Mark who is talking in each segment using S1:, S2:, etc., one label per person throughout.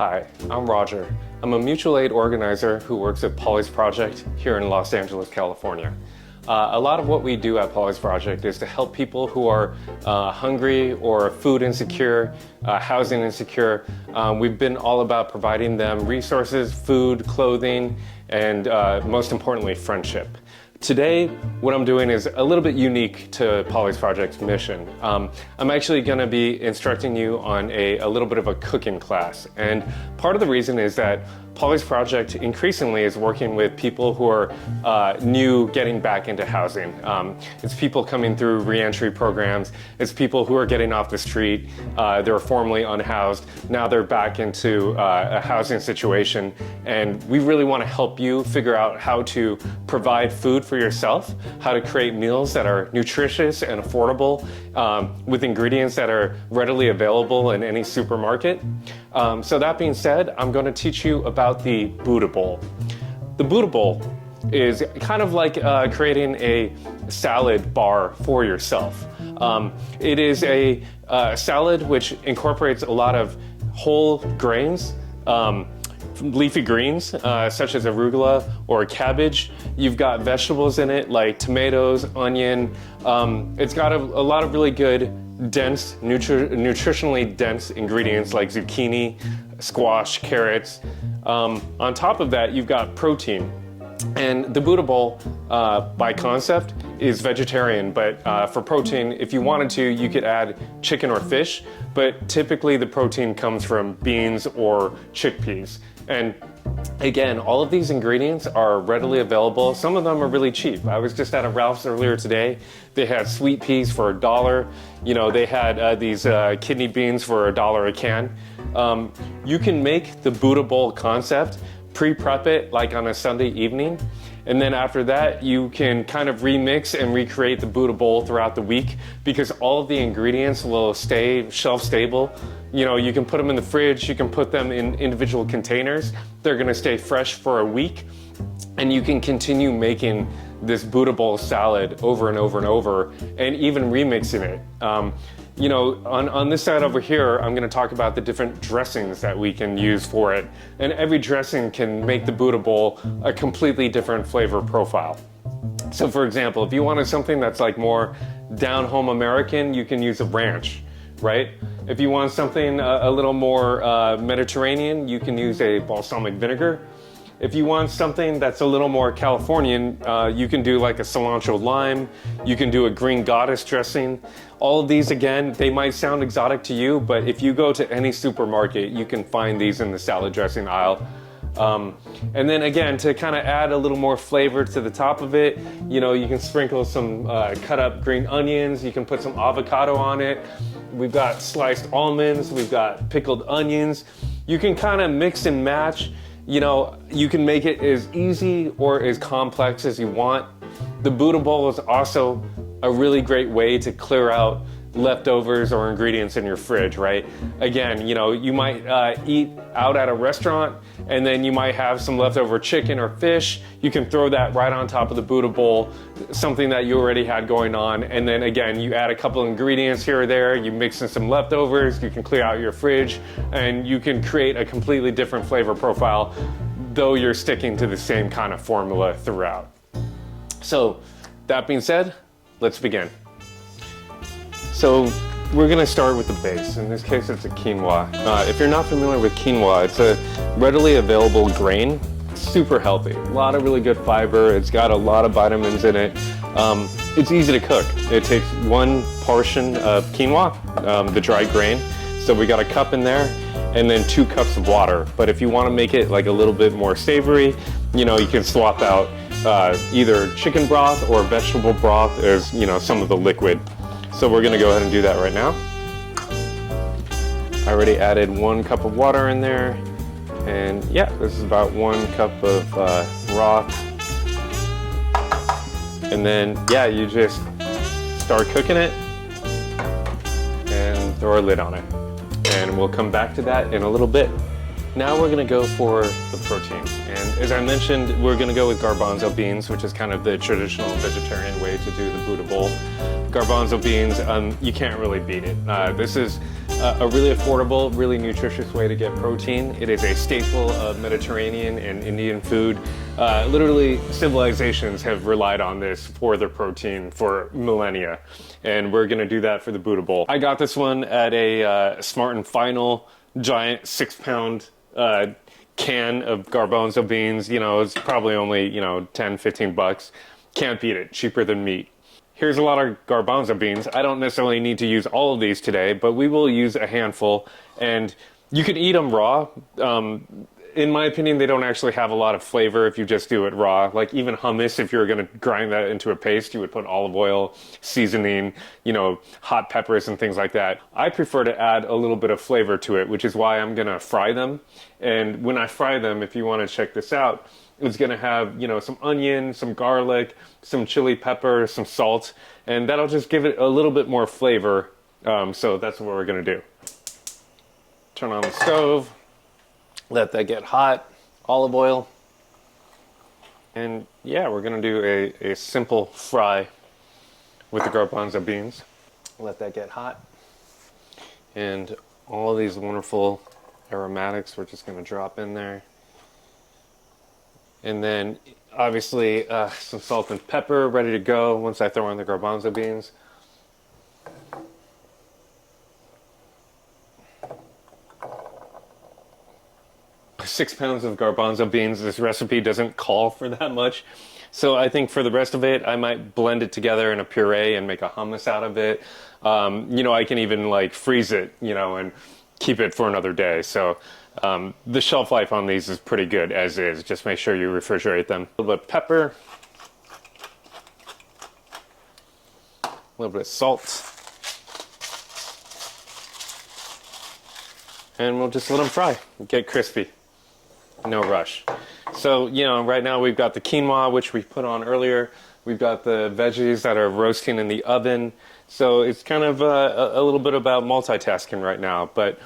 S1: Hi, I'm Roger. I'm a mutual aid organizer who works at Pauly's Project here in Los Angeles, California. A lot of what we do at Pauly's Project is to help people who are hungry or food insecure, housing insecure. We've been all about providing them resources, food, clothing, and most importantly, friendship. Today, what I'm doing is a little bit unique to Pauly's Project's mission. I'm actually going to be instructing you on a little bit of a cooking class. And part of the reason is that Pauly's Project increasingly is working with people who are new getting back into housing. It's people coming through reentry programs. It's people who are getting off the street. They were formerly unhoused. Now they're back into a housing situation. And we really want to help you figure out how to provide food for yourself, how to create meals that are nutritious and affordable with ingredients that are readily available in any supermarket. So that being said, I'm going to teach you about the Buddha bowl. The Buddha bowl is kind of like creating a salad bar for yourself. It is a salad which incorporates a lot of whole grains, leafy greens such as arugula or cabbage. You've got vegetables in it like tomatoes, onion. It's got a lot of really good dense, nutritionally dense ingredients like zucchini, squash, carrots. On top of that, you've got protein. And the Buddha bowl, by concept, is vegetarian, but for protein, if you wanted to, you could add chicken or fish, but typically the protein comes from beans or chickpeas. And again, all of these ingredients are readily available. Some of them are really cheap. I was just at a Ralph's earlier today. They had sweet peas for $1. You know, they had these kidney beans for $1 a can. You can make the Buddha bowl concept, pre-prep it like on a Sunday evening, and then after that you can kind of remix and recreate the Buddha bowl throughout the week because all of the ingredients will stay shelf stable. You know, you can put them in the fridge, you can put them in individual containers. They're gonna stay fresh for a week, and you can continue making this Buddha bowl salad over and over and over, and even remixing it. You know, on this side over here, I'm going to talk about the different dressings that we can use for it. And every dressing can make the Buddha bowl a completely different flavor profile. So for example, if you wanted something that's like more down-home American, you can use a ranch, right? If you want something a little more Mediterranean, you can use a balsamic vinegar. If you want something that's a little more Californian, you can do like a cilantro lime. You can do a green goddess dressing. All of these, again, they might sound exotic to you, but if you go to any supermarket, you can find these in the salad dressing aisle. And then again, to kind of add a little more flavor to the top of it, you know, you can sprinkle some cut up green onions. You can put some avocado on it. We've got sliced almonds. We've got pickled onions. You can kind of mix and match. You know, you can make it as easy or as complex as you want. The Buddha bowl is also a really great way to clear out leftovers or ingredients in your fridge, right? Again, you know, you might eat out at a restaurant and then you might have some leftover chicken or fish. You can throw that right on top of the Buddha bowl, something that you already had going on. And then again, you add a couple ingredients here or there, you mix in some leftovers, you can clear out your fridge, and you can create a completely different flavor profile, though you're sticking to the same kind of formula throughout. So that being said, let's begin. So we're gonna start with the base. In this case, it's a quinoa. If you're not familiar with quinoa, it's a readily available grain, super healthy. A lot of really good fiber. It's got a lot of vitamins in it. It's easy to cook. It takes one portion of quinoa, the dry grain. So we got a cup in there and then 2 cups of water. But if you wanna make it like a little bit more savory, you know, you can swap out either chicken broth or vegetable broth as, you know, some of the liquid. So we're gonna go ahead and do that right now. I already added 1 cup of water in there. And yeah, this is about 1 cup of broth. And then, yeah, you just start cooking it and throw a lid on it. And we'll come back to that in a little bit. Now we're gonna go for the protein. And as I mentioned, we're gonna go with garbanzo beans, which is kind of the traditional vegetarian way to do the Buddha bowl. Garbanzo beans, you can't really beat it. This is a really affordable, really nutritious way to get protein. It is a staple of Mediterranean and Indian food. Literally, civilizations have relied on this for their protein for millennia, and we're gonna do that for the Buddha bowl. I got this one at a Smart and Final giant 6-pound can of garbanzo beans. You know, it's probably only, you know, 10, 15 bucks. Can't beat it, cheaper than meat. Here's a lot of garbanzo beans. I don't necessarily need to use all of these today, but we will use a handful, and you can eat them raw. In my opinion, they don't actually have a lot of flavor if you just do it raw. Like even hummus, if you're gonna grind that into a paste, you would put olive oil, seasoning, you know, hot peppers and things like that. I prefer to add a little bit of flavor to it, which is why I'm gonna fry them. And when I fry them, if you wanna check this out, it's gonna have, you know, some onion, some garlic, some chili pepper, some salt, and that'll just give it a little bit more flavor. So that's what we're gonna do. Turn on the stove, let that get hot, olive oil, and yeah, we're gonna do a simple fry with the garbanzo beans. Let that get hot, and all these wonderful aromatics we're just gonna drop in there. And then obviously some salt and pepper ready to go once I throw in the garbanzo beans. Six pounds of garbanzo beans. This recipe doesn't call for that much. So I think for the rest of it, I might blend it together in a puree and make a hummus out of it. You know, I can even like freeze it, you know, and keep it for another day. So the shelf life on these is pretty good as is. Just make sure you refrigerate them. A little bit of pepper, a little bit of salt, and we'll just let them fry, get crispy. No rush. So, you know, right now we've got the quinoa, which we put on earlier. We've got the veggies that are roasting in the oven. So it's kind of a little bit about multitasking right now. But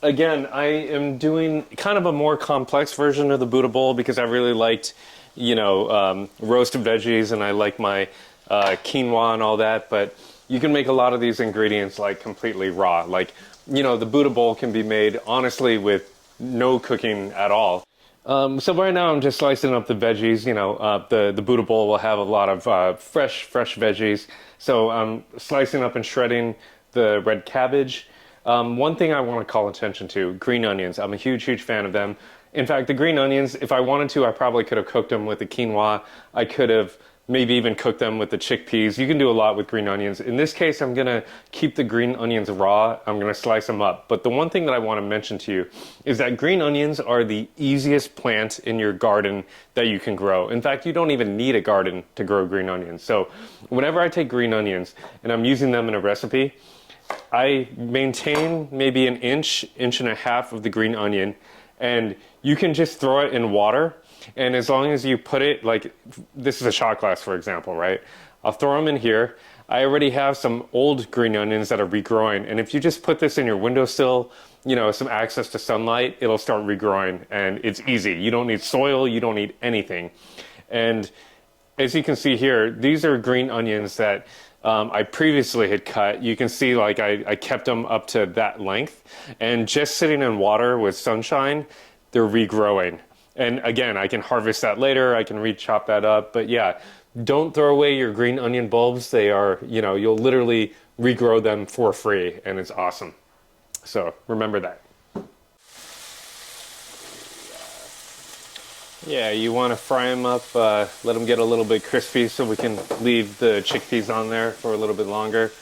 S1: again, I am doing kind of a more complex version of the Buddha bowl because I really liked, you know, roasted veggies, and I like my quinoa and all that. But you can make a lot of these ingredients like completely raw. Like, you know, the Buddha bowl can be made honestly with no cooking at all. So right now I'm just slicing up the veggies. You know, the Buddha bowl will have a lot of fresh veggies. So I'm slicing up and shredding the red cabbage. One thing I want to call attention to, green onions. I'm a huge fan of them. In fact, the green onions, if I wanted to, I probably could have cooked them with the quinoa. I could have maybe even cooked them with the chickpeas. You can do a lot with green onions. In this case, I'm gonna keep the green onions raw. I'm gonna slice them up. But the one thing that I wanna mention to you is that green onions are the easiest plant in your garden that you can grow. In fact, you don't even need a garden to grow green onions. So whenever I take green onions and I'm using them in a recipe, I maintain maybe an inch and a half of the green onion, and you can just throw it in water. And as long as you put it, like this is a shot glass, for example, right? I'll throw them in here. I already have some old green onions that are regrowing. And if you just put this in your windowsill, you know, some access to sunlight, it'll start regrowing, and it's easy. You don't need soil, you don't need anything. And as you can see here, these are green onions that I previously had cut. You can see like I kept them up to that length, and just sitting in water with sunshine, they're regrowing. And again, I can harvest that later, I can re-chop that up, but yeah, don't throw away your green onion bulbs. They are, you know, you'll literally regrow them for free, and it's awesome. So remember that. Yeah, you want to fry them up, let them get a little bit crispy so we can leave the chickpeas on there for a little bit longer.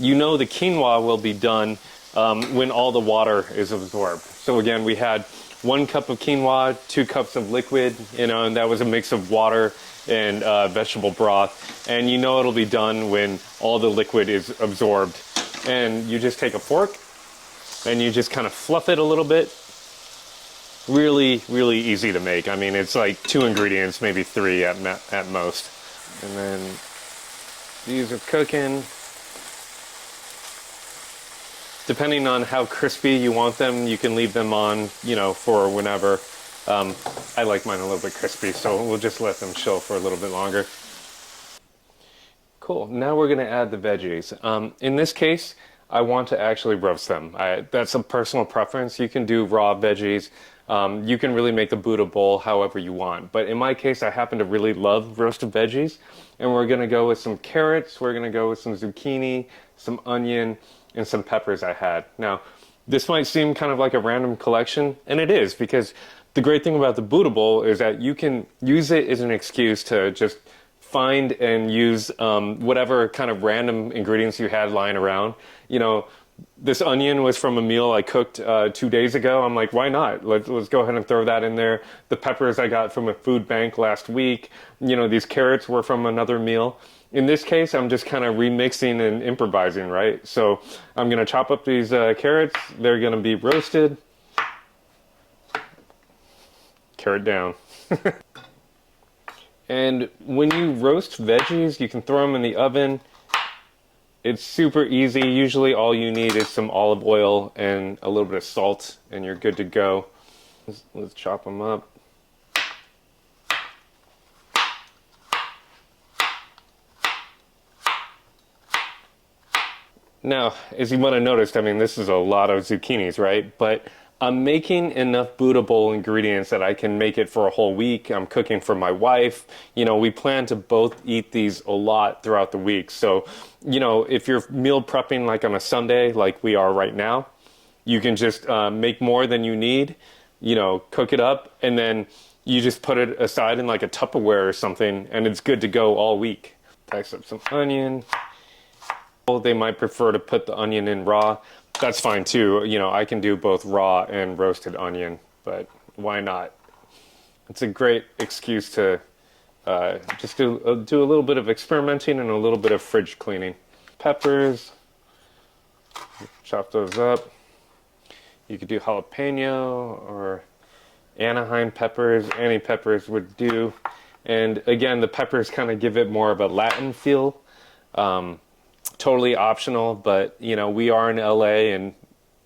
S1: You know the quinoa will be done when all the water is absorbed. So again, we had 1 cup of quinoa, 2 cups of liquid, you know, and that was a mix of water and vegetable broth. And you know it'll be done when all the liquid is absorbed. And you just take a fork and you just kind of fluff it a little bit. Really easy to make. I mean, it's like 2 ingredients, maybe 3 at most. And then these are cooking. Depending on how crispy you want them, you can leave them on, you know, for whenever. I like mine a little bit crispy, so we'll just let them chill for a little bit longer. Cool, now we're gonna add the veggies. In this case, I want to actually roast them. That's a personal preference. You can do raw veggies. You can really make the Buddha bowl however you want. But in my case, I happen to really love roasted veggies. And we're going to go with some carrots. We're going to go with some zucchini, some onion, and some peppers I had. Now, this might seem kind of like a random collection, and it is, because the great thing about the Buddha bowl is that you can use it as an excuse to just find and use whatever kind of random ingredients you had lying around. You know, this onion was from a meal I cooked 2 days ago. I'm like, why not? Let's go ahead and throw that in there. The peppers I got from a food bank last week. You know, these carrots were from another meal. In this case, I'm just kind of remixing and improvising, right? So I'm going to chop up these carrots. They're going to be roasted. Carrot down. And when you roast veggies, you can throw them in the oven. It's super easy. Usually all you need is some olive oil and a little bit of salt, and you're good to go. Let's chop them up. Now, as you might have noticed, I mean, this is a lot of zucchinis, right? But I'm making enough Buddha bowl ingredients that I can make it for a whole week. I'm cooking for my wife. You know, we plan to both eat these a lot throughout the week. So, you know, if you're meal prepping like on a Sunday, like we are right now, you can just make more than you need, you know, cook it up, and then you just put it aside in like a Tupperware or something, and it's good to go all week. Dice up some onion. They might prefer to put the onion in raw. That's fine too. You know, I can do both raw and roasted onion, but why not? It's a great excuse to just do a little bit of experimenting and a little bit of fridge cleaning. Peppers, chop those up. You could do jalapeno or Anaheim peppers. Any peppers would do. And again, the peppers kind of give it more of a Latin feel. Totally optional, but you know, we are in LA and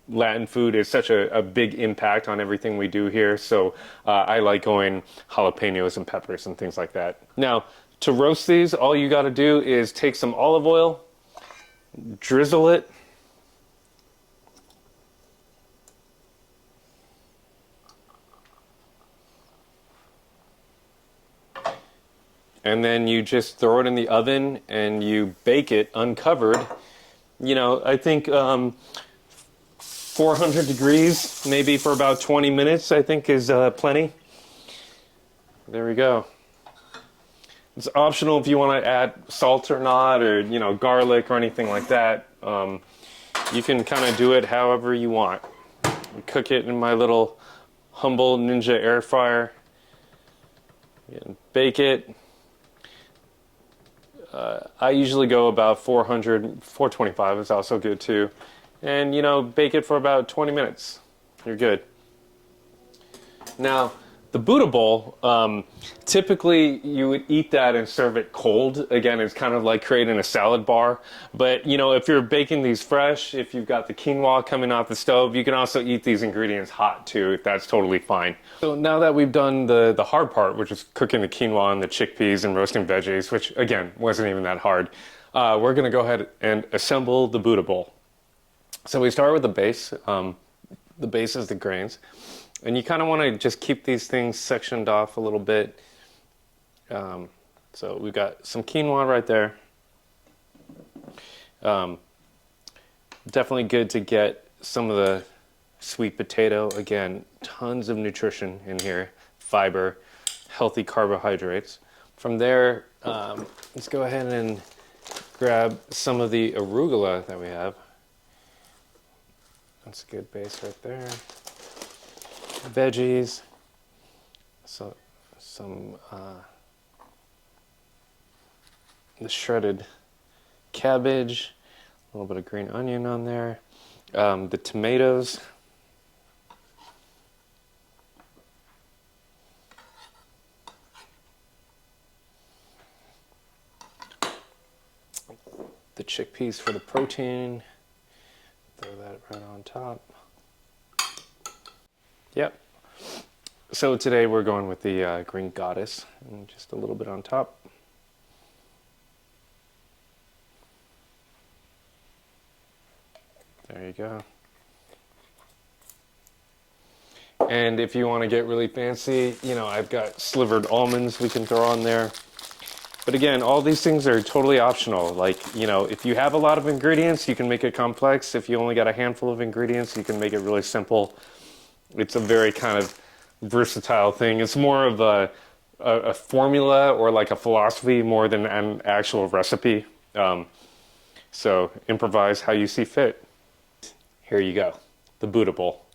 S1: Latin food is such a big impact on everything we do here. So I like going jalapenos and peppers and things like that. Now, to roast these, all you got to do is take some olive oil, drizzle it, and then you just throw it in the oven and you bake it uncovered. You know, I think 400 degrees, maybe for about 20 minutes, I think is plenty. There we go. It's optional if you want to add salt or not, or, you know, garlic or anything like that. You can kind of do it however you want. Cook it in my little humble Ninja air fryer. And bake it. I usually go about 400, 425 is also good too. And, you know, bake it for about 20 minutes. You're good. Now, the Buddha bowl, typically you would eat that and serve it cold. Again, it's kind of like creating a salad bar. But, you know, if you're baking these fresh, if you've got the quinoa coming off the stove, you can also eat these ingredients hot too, if that's totally fine. So now that we've done the hard part, which is cooking the quinoa and the chickpeas and roasting veggies, which again, wasn't even that hard, we're gonna go ahead and assemble the Buddha bowl. So we start with the base. The base is the grains. And you kind of want to just keep these things sectioned off a little bit. So we've got some quinoa right there. Definitely good to get some of the sweet potato. Again, tons of nutrition in here. Fiber, healthy carbohydrates. From there, let's go ahead and grab some of the arugula that we have. That's a good base right there. Veggies, so some the shredded cabbage, a little bit of green onion on there, the tomatoes, the chickpeas for the protein, throw that right on top. Yep. So today we're going with the green goddess, and just a little bit on top. There you go. And if you want to get really fancy, you know, I've got slivered almonds we can throw on there. But again, all these things are totally optional. Like, you know, if you have a lot of ingredients, you can make it complex. If you only got a handful of ingredients, you can make it really simple. It's a very kind of versatile thing. It's more of a formula or like a philosophy more than an actual recipe. So improvise how you see fit. Here you go, the Buddha bowl.